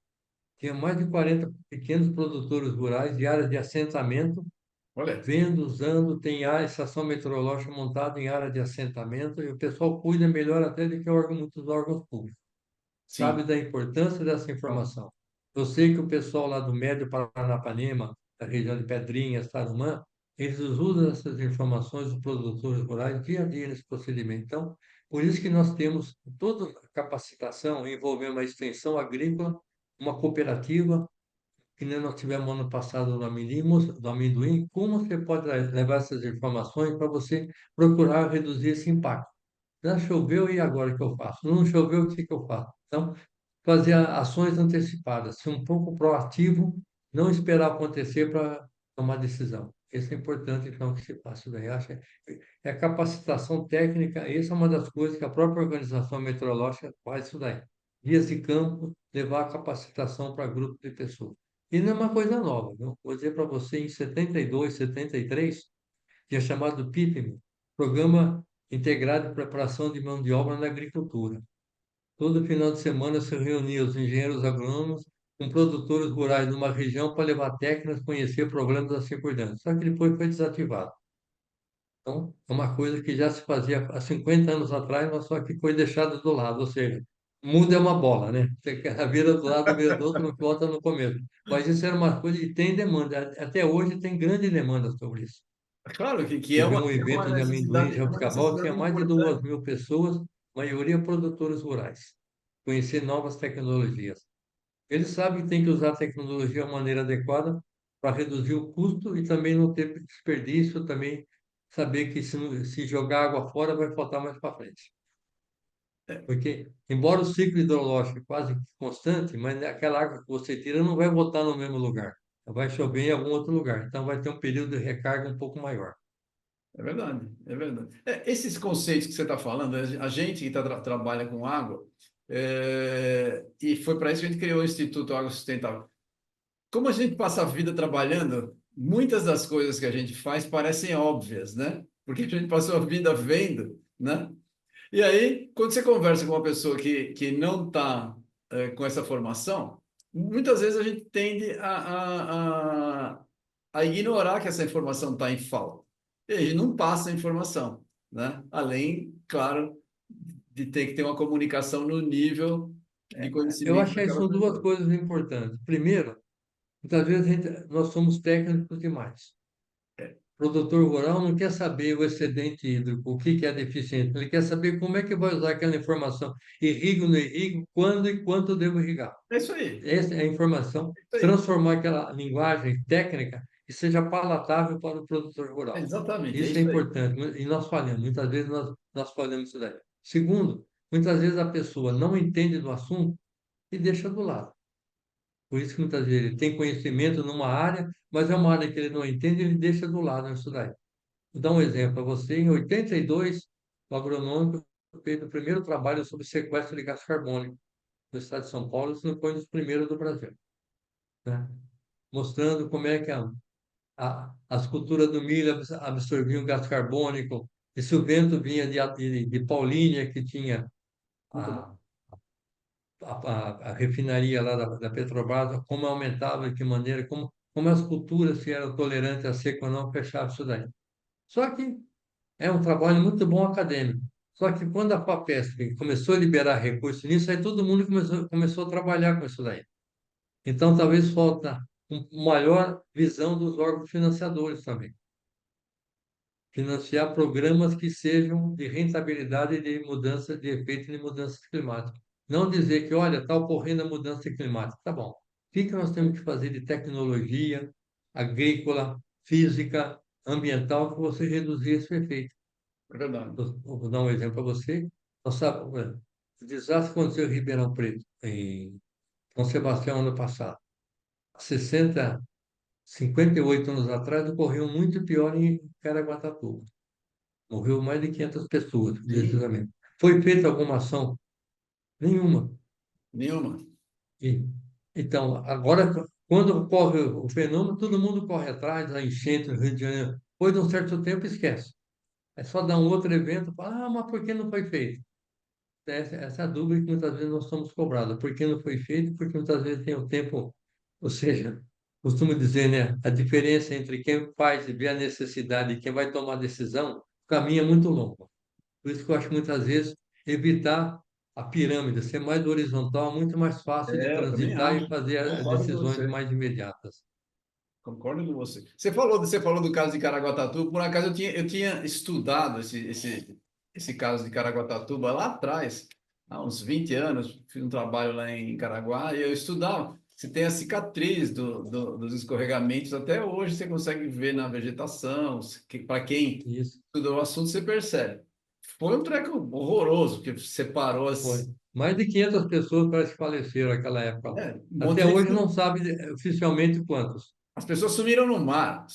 Tinha mais de 40 pequenos produtores rurais de áreas de assentamento, Olha, vendo, usando, tem a estação meteorológica montada em área de assentamento, e o pessoal cuida melhor até do que muitos órgãos públicos. Sabe sim. da importância dessa informação. Eu sei que o pessoal lá do Médio Paranapanema, da região de Pedrinhas, Tarumã, eles usam essas informações dos produtores rurais dia a dia nesse procedimento. Então, por isso que nós temos toda a capacitação envolvendo a extensão agrícola, uma cooperativa, que nem nós tivemos ano passado do amendoim, como você pode levar essas informações para você procurar reduzir esse impacto. Já choveu e agora o que eu faço? Não choveu, o que que eu faço? Então, fazer ações antecipadas, ser um pouco proativo, não esperar acontecer para tomar decisão. Isso é importante, então, que se faça daí. Acho que é a capacitação técnica, essa é uma das coisas que a própria organização meteorológica faz isso daí. Dias de campo, levar a capacitação para grupo de pessoas. E não é uma coisa nova, viu? Vou dizer para você, em 72, 73, tinha chamado PIPM, Programa Integrado de Preparação de Mão de Obra na Agricultura. Todo final de semana se reunia os engenheiros agrônomos com produtores rurais de uma região para levar técnicas, conhecer problemas assim por diante. Só que depois foi desativado. Então, é uma coisa que já se fazia há 50 anos atrás, mas só que foi deixada do lado. Ou seja, o mundo é uma bola, né? Você vira do lado, vira do outro, volta no começo. Mas isso era uma coisa que tem demanda. Até hoje tem grande demanda sobre isso. Claro que Tivemos um evento de amendoim em é uma Jabuticabal, tinha necessidade mais de 2 importante. mil pessoas, maioria produtores rurais. Conhecer novas tecnologias. Eles sabem que tem que usar a tecnologia de maneira adequada para reduzir o custo e também não ter desperdício, também saber que se jogar água fora vai faltar mais para frente. Porque, embora o ciclo hidrológico é quase que constante, mas aquela água que você tira não vai voltar no mesmo lugar. Vai chover em algum outro lugar. Então, vai ter um período de recarga um pouco maior. É verdade, é verdade. Esses conceitos que você está falando, a gente que trabalha com água, e foi para isso que a gente criou o Instituto Água Sustentável. Como a gente passa a vida trabalhando, muitas das coisas que a gente faz parecem óbvias, né? Porque a gente passou a vida vendo, né? E aí, quando você conversa com uma pessoa que não está com essa formação, muitas vezes a gente tende a ignorar que essa informação está em falta. E a gente não passa a informação, né? Além, claro, de ter que ter uma comunicação no nível de Eu conhecimento acho que daquela são duas pessoa. coisas importantes. Primeiro, muitas vezes nós somos técnicos demais. O produtor rural não quer saber o excedente hídrico, o que que é deficiente. Ele quer saber como é que vai usar aquela informação. Irrigo, não irrigo, quando e quanto devo irrigar. É isso aí. Essa é a informação, É isso aí. transformar aquela linguagem técnica e seja palatável para o produtor rural. Exatamente, é Isso é isso aí. importante, e nós falhamos, muitas vezes nós falhamos isso daí. Segundo, muitas vezes a pessoa não entende do assunto e deixa do lado. Por isso que muitas vezes ele tem conhecimento numa área, mas é uma área que ele não entende, ele deixa do lado isso daí. Vou dar um exemplo a você. Em 82, o agronômico fez o primeiro trabalho sobre sequestro de gás carbônico no estado de São Paulo, isso não foi um dos primeiros do Brasil, né? Mostrando como é que as culturas do milho absorviam gás carbônico, e se o vento vinha de Paulínia, que tinha Muito a, bom. a refinaria lá da Petrobras, como aumentava, de que maneira, como as culturas se eram tolerantes a seco ou não, fechava isso daí. Só que é um trabalho muito bom acadêmico. Só que quando a FAPESP começou a liberar recursos nisso, aí todo mundo começou a trabalhar com isso daí. Então, talvez falta uma maior visão dos órgãos financiadores também. Financiar programas que sejam de rentabilidade de mudança de efeito de mudanças climáticas. Não dizer que, olha, está ocorrendo a mudança climática. Tá bom. O que que nós temos que fazer de tecnologia agrícola, física, ambiental para você reduzir esse efeito? É verdade. Vou dar um exemplo para você. Nós sabemos, o desastre que aconteceu em Ribeirão Preto, em São Sebastião, ano passado. 60, 58 anos atrás, ocorreu muito pior em Caraguatatuba. Morreu mais de 500 pessoas, Sim, precisamente. Foi feita alguma ação? Nenhuma. nenhuma. E, então, agora, quando ocorre o fenômeno, todo mundo corre atrás, a enchente no Rio de Janeiro. Depois de um certo tempo, esquece. É só dar um outro evento, fala, mas por que não foi feito? Essa é a dúvida que muitas vezes nós somos cobrados. Por que não foi feito? Porque muitas vezes tem o tempo, ou seja, costumo dizer, né, a diferença entre quem faz e vê a necessidade e quem vai tomar a decisão, o caminho é muito longo. Por isso que eu acho que muitas vezes evitar a pirâmide, ser mais horizontal, é muito mais fácil de É, eu também transitar e acho. fazer as Concordo com decisões você. mais imediatas. Concordo com você. Você falou do caso de Caraguatatuba. Por acaso eu tinha estudado esse caso de Caraguatatuba lá atrás, há uns 20 anos. Fiz um trabalho lá em Caraguá e eu estudava. Você tem a cicatriz dos escorregamentos. Até hoje você consegue ver na vegetação. Para quem Isso estudou o assunto, você percebe. Foi um treco horroroso, que separou foi. Mais de 500 pessoas parece que faleceram naquela época lá. um monte Até de hoje gente. não sabe oficialmente quantos. As pessoas sumiram no mar,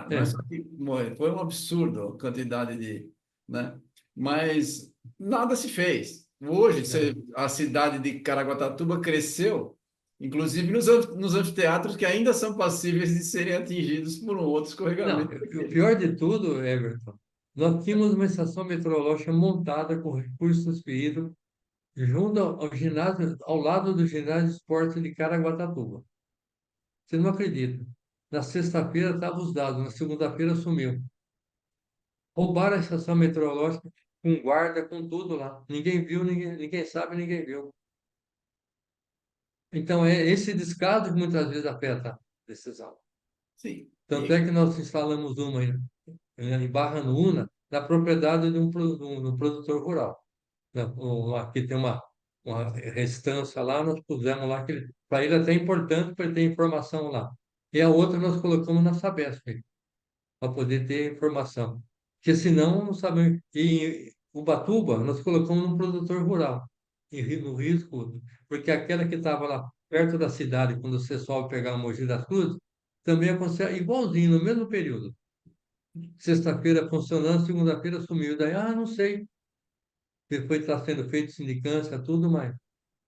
não é É, só que morreram, foi um absurdo a quantidade né? Mas nada se fez. Hoje, é. a cidade de Caraguatatuba cresceu, inclusive nos anfiteatros que ainda são passíveis de serem atingidos por um outro Não, escorregamento o daquele. pior de tudo, Everton, nós tínhamos uma estação meteorológica montada com recursos fluidos junto ao ginásio, ao lado do ginásio de esporte de Caraguatatuba. Você não acredita. Na sexta-feira estavam os dados, na segunda-feira sumiu. Roubaram a estação meteorológica com guarda, com tudo lá. Ninguém viu, ninguém sabe, ninguém viu. Então, é esse descaso que muitas vezes afeta a decisão. Sim, Tanto é que nós instalamos uma em Barra no Una, na propriedade de um produtor rural. Né? Aqui tem uma restância lá, nós pusemos lá, que para ele até é importante para ele ter informação lá. E a outra nós colocamos na Sabesp, para poder ter informação. Porque senão, não sabemos. E em Ubatuba, nós colocamos num produtor rural, no risco, porque aquela que estava lá perto da cidade, quando você sobe pegar o Mogi das Cruzes, também aconteceu igualzinho, no mesmo período. Sexta-feira funcionando, segunda-feira sumiu. Daí, não sei. Depois está sendo feito sindicância, tudo, mas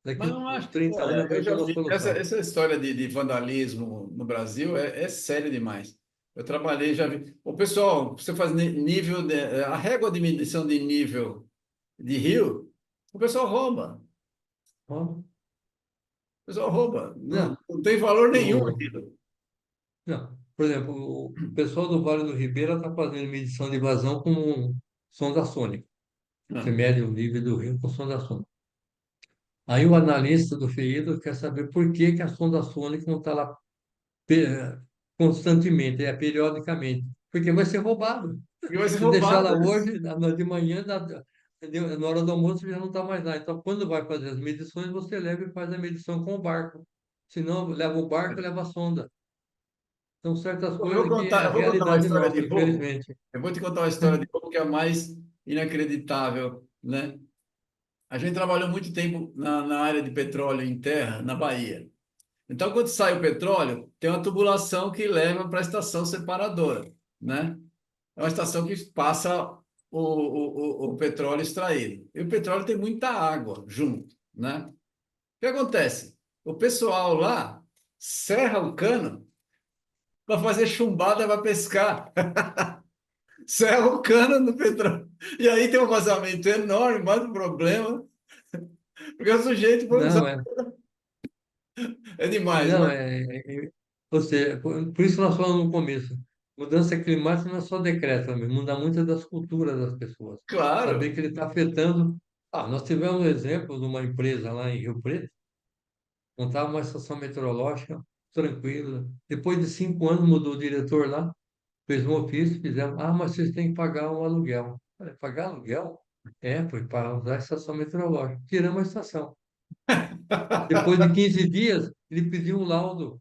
daqui mas não uns acho. 30 Olha, anos eu vai ter já uma vi. Essa, solução. essa história de vandalismo no Brasil é séria demais. Eu trabalhei, já vi. O pessoal, você faz nível. A régua de medição de nível de rio, o pessoal rouba. Ó, O pessoal rouba. não, Não tem valor nenhum o, aquilo. não. Por exemplo, o pessoal do Vale do Ribeira está fazendo medição de vazão com sonda sônica. Você Não. mede o nível do rio com sonda sônica. Aí o analista do FEIDO quer saber por que que a sonda sônica não está lá pe- constantemente, periodicamente. Porque vai ser roubado. E vai ser Se deixar lá roubado. hoje, de manhã, na hora do almoço já não está mais lá. Então, quando vai fazer as medições, você leva e faz a medição com o barco. Se não, leva o barco e leva a sonda. São certas coisas que é a Eu vou contar uma realidade história nossa, de roubo. infelizmente. Eu vou te contar uma história de roubo que é a mais inacreditável, né? A gente trabalhou muito tempo na área de petróleo em terra, na Bahia. Então, quando sai o petróleo, tem uma tubulação que leva para a estação separadora, né? É uma estação que passa o petróleo extraído. E o petróleo tem muita água junto, né? O que acontece? O pessoal lá serra o cano para fazer chumbada para pescar. Serra o cano no petróleo. E aí tem um vazamento enorme, mais um problema, porque o sujeito foi usar. Não, é, É demais, não, mas ou seja, por isso nós falamos no começo, mudança climática não é só decreto, muda muito das culturas das pessoas. Saber claro. que ele está afetando. Ah, nós tivemos um exemplo de uma empresa lá em Rio Preto, montava uma estação meteorológica tranquila. Depois de 5 anos mudou o diretor lá, fez um ofício, fizemos, mas vocês têm que pagar um aluguel. Falei, pagar aluguel? É, foi para usar a estação meteorológica. Tiramos a estação. Depois de 15 dias, ele pediu um laudo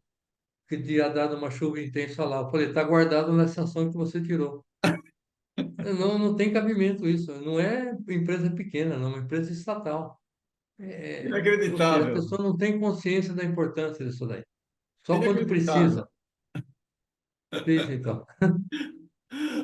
que tinha dado uma chuva intensa lá. Eu falei, está guardado na estação que você tirou. Não, não tem cabimento isso. Não é empresa pequena, não, é uma empresa estatal. Ou seja, a Inacreditável. pessoa não tem consciência da importância disso daí. Só quando Inacreditável. precisa. Veja então.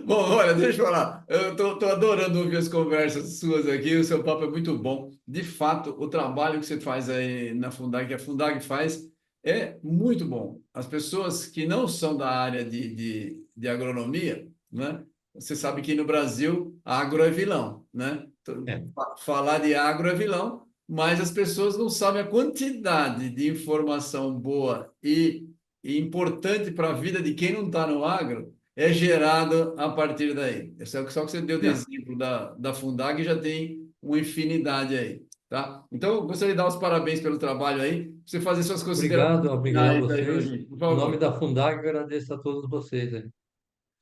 Bom, olha, deixa eu falar. Eu tô adorando ouvir as conversas suas aqui. O seu papo é muito bom. De fato, o trabalho que você faz aí na Fundag, que a Fundag faz, é muito bom. As pessoas que não são da área de agronomia, né? Você sabe que no Brasil, agro é vilão, né? É, Falar de agro é vilão, mas as pessoas não sabem a quantidade de informação boa e importante para a vida de quem não está no agro é gerado a partir daí. Só que você deu de não. exemplo da Fundag já tem uma infinidade aí, tá? Então, eu gostaria de dar os parabéns pelo trabalho aí, pra você fazer suas considerações Obrigado a finais aí para a vocês. gente, por Em nome favor. da Fundag, agradeço a todos vocês aí.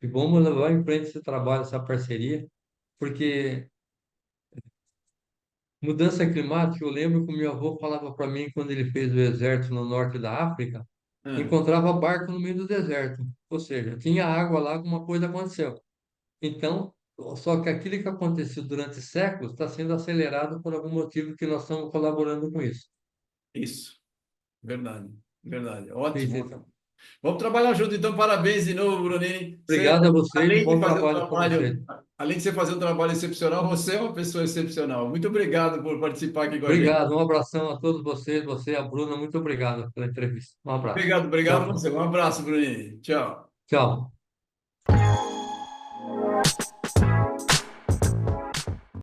E vamos levar em frente esse trabalho, essa parceria, porque mudança climática, eu lembro que o meu avô falava para mim quando ele fez o exército no norte da África, Ah, encontrava barco no meio do deserto. Ou seja, tinha água lá, alguma coisa aconteceu. Então, só que aquilo que aconteceu durante séculos está sendo acelerado por algum motivo que nós estamos colaborando com isso. isso, verdade, verdade. Feito, Ótimo. então. Vamos trabalhar junto, então. Parabéns de novo, Brunini. Você, Obrigado a vocês, um além de bom fazer um trabalho para vocês. trabalho, além de você fazer um trabalho excepcional, você é uma pessoa excepcional. Muito obrigado por participar aqui com a gente. Obrigado, um abração a todos vocês, você, a Bruna, muito obrigado pela entrevista. Um abraço. Obrigado, Tchau, obrigado a tchau. você. Um abraço, Brunini. Tchau. Tchau.